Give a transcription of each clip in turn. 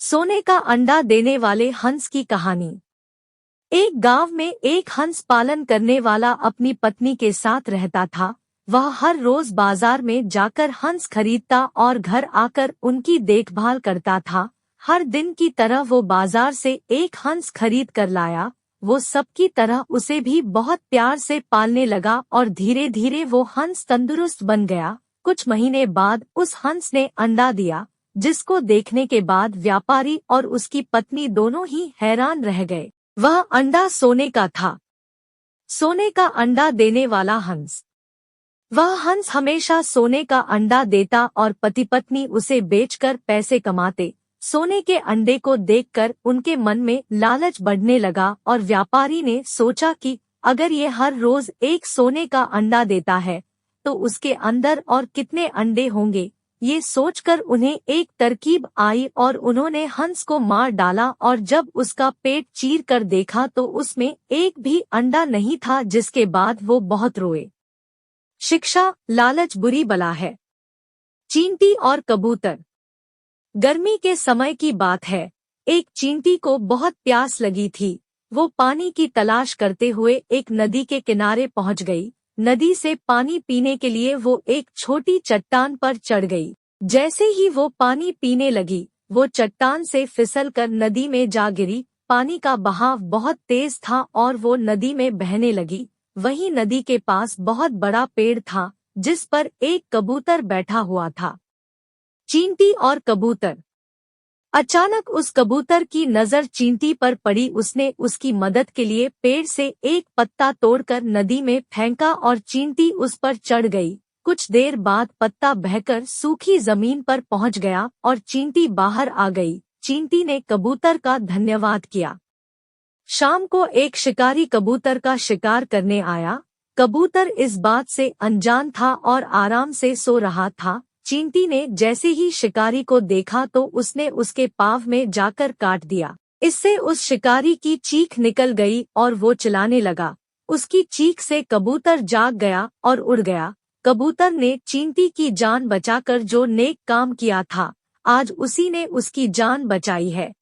सोने का अंडा देने वाले हंस की कहानी। एक गांव में एक हंस पालन करने वाला अपनी पत्नी के साथ रहता था। वह हर रोज बाजार में जाकर हंस खरीदता और घर आकर उनकी देखभाल करता था। हर दिन की तरह वो बाजार से एक हंस खरीद कर लाया। वो सबकी तरह उसे भी बहुत प्यार से पालने लगा और धीरे धीरे वो हंस तंदुरुस्त बन गया। कुछ महीने बाद उस हंस ने अंडा दिया, जिसको देखने के बाद व्यापारी और उसकी पत्नी दोनों ही हैरान रह गए। वह अंडा सोने का था। सोने का अंडा देने वाला हंस। वह हंस हमेशा सोने का अंडा देता और पति पत्नी उसे बेचकर पैसे कमाते। सोने के अंडे को देखकर उनके मन में लालच बढ़ने लगा और व्यापारी ने सोचा कि अगर ये हर रोज एक सोने का अंडा देता है तो उसके अंदर और कितने अंडे होंगे। ये सोचकर उन्हें एक तरकीब आई और उन्होंने हंस को मार डाला और जब उसका पेट चीर कर देखा तो उसमें एक भी अंडा नहीं था, जिसके बाद वो बहुत रोए। शिक्षा, लालच बुरी बला है। चींटी और कबूतर। गर्मी के समय की बात है। एक चींटी को बहुत प्यास लगी थी। वो पानी की तलाश करते हुए एक नदी के किनारे पहुंच गई। नदी से पानी पीने के लिए वो एक छोटी चट्टान पर चढ़ गई। जैसे ही वो पानी पीने लगी, वो चट्टान से फिसलकर नदी में जा गिरी। पानी का बहाव बहुत तेज था और वो नदी में बहने लगी। वहीं नदी के पास बहुत बड़ा पेड़ था, जिस पर एक कबूतर बैठा हुआ था। चींटी और कबूतर। अचानक उस कबूतर की नजर चींटी पर पड़ी। उसने उसकी मदद के लिए पेड़ से एक पत्ता तोड़कर नदी में फेंका और चींटी उस पर चढ़ गई। कुछ देर बाद पत्ता बहकर सूखी जमीन पर पहुंच गया और चींटी बाहर आ गई। चींटी ने कबूतर का धन्यवाद किया। शाम को एक शिकारी कबूतर का शिकार करने आया। कबूतर इस बात से अनजान था और आराम से सो रहा था। चींटी ने जैसे ही शिकारी को देखा तो उसने उसके पाँव में जाकर काट दिया। इससे उस शिकारी की चीख निकल गई और वो चिल्लाने लगा। उसकी चीख से कबूतर जाग गया और उड़ गया। कबूतर ने चींटी की जान बचाकर जो नेक काम किया था, आज उसी ने उसकी जान बचाई है।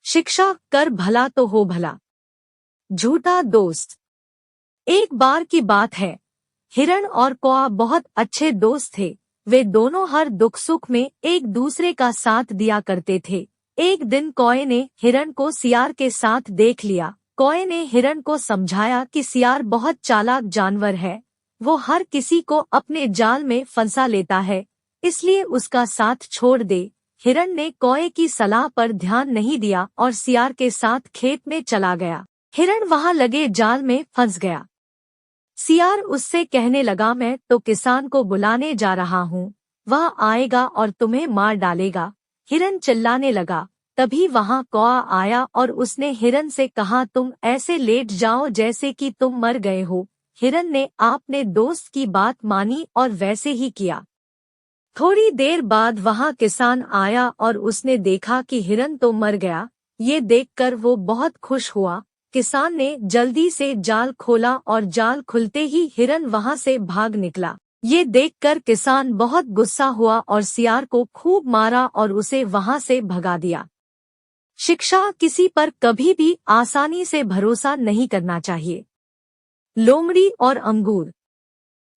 शिक्षा, कर भला तो हो भला। झूठा दोस्त। एक बार की बात है। हिरण और कौआ बहुत अच्छे दोस्त थे। वे दोनों हर दुख सुख में एक दूसरे का साथ दिया करते थे। एक दिन कौए ने हिरण को सियार के साथ देख लिया। कौए ने हिरण को समझाया कि सियार बहुत चालाक जानवर है। वो हर किसी को अपने जाल में फंसा लेता है, इसलिए उसका साथ छोड़ दे। हिरण ने कौए की सलाह पर ध्यान नहीं दिया और सियार के साथ खेत में चला गया। हिरण वहां लगे जाल में फंस गया। सियार उससे कहने लगा, मैं तो किसान को बुलाने जा रहा हूँ, वह आएगा और तुम्हें मार डालेगा। हिरण चिल्लाने लगा। तभी वहां कौआ आया और उसने हिरण से कहा, तुम ऐसे लेट जाओ जैसे कि तुम मर गए हो। हिरण ने अपने दोस्त की बात मानी और वैसे ही किया। थोड़ी देर बाद वहां किसान आया और उसने देखा कि हिरण तो मर गया। ये देखकर वो बहुत खुश हुआ। किसान ने जल्दी से जाल खोला और जाल खुलते ही हिरण वहां से भाग निकला। ये देखकर किसान बहुत गुस्सा हुआ और सियार को खूब मारा और उसे वहां से भगा दिया। शिक्षा, किसी पर कभी भी आसानी से भरोसा नहीं करना चाहिए। लोमड़ी और अंगूर।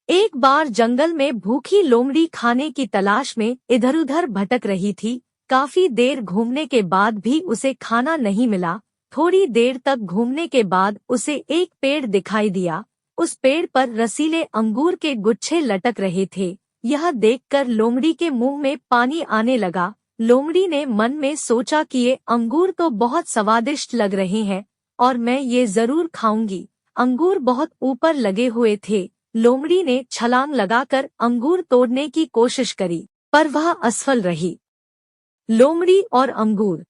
एक बार जंगल में भूखी लोमड़ी खाने की तलाश में इधर-उधर भटक रही थी। काफी देर घूमने के बाद भी उसे खाना नहीं मिला। थोड़ी देर तक घूमने के बाद उसे एक पेड़ दिखाई दिया। उस पेड़ पर रसीले अंगूर के गुच्छे लटक रहे थे। यह देखकर लोमड़ी के मुंह में पानी आने लगा। लोमड़ी ने मन में सोचा कि ये अंगूर तो बहुत स्वादिष्ट लग रहे हैं और मैं ये जरूर खाऊंगी। अंगूर बहुत ऊपर लगे हुए थे। लोमड़ी ने छलांग लगाकर अंगूर तोड़ने की कोशिश करी, पर वह असफल रही। लोमड़ी और अंगूर।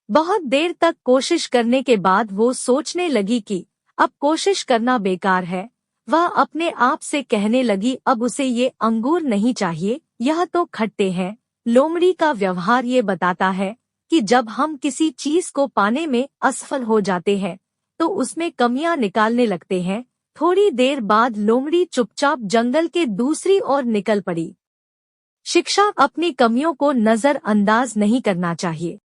बहुत देर तक कोशिश करने के बाद वो सोचने लगी कि अब कोशिश करना बेकार है। वह अपने आप से कहने लगी, अब उसे ये अंगूर नहीं चाहिए, यह तो खट्टे हैं। लोमड़ी का व्यवहार ये बताता है कि जब हम किसी चीज को पाने में असफल हो जाते हैं तो उसमें कमियां निकालने लगते हैं। थोड़ी देर बाद लोमड़ी चुपचाप जंगल के दूसरी ओर निकल पड़ी। शिक्षा अपनी कमियों को नजरअंदाज नहीं करना चाहिए।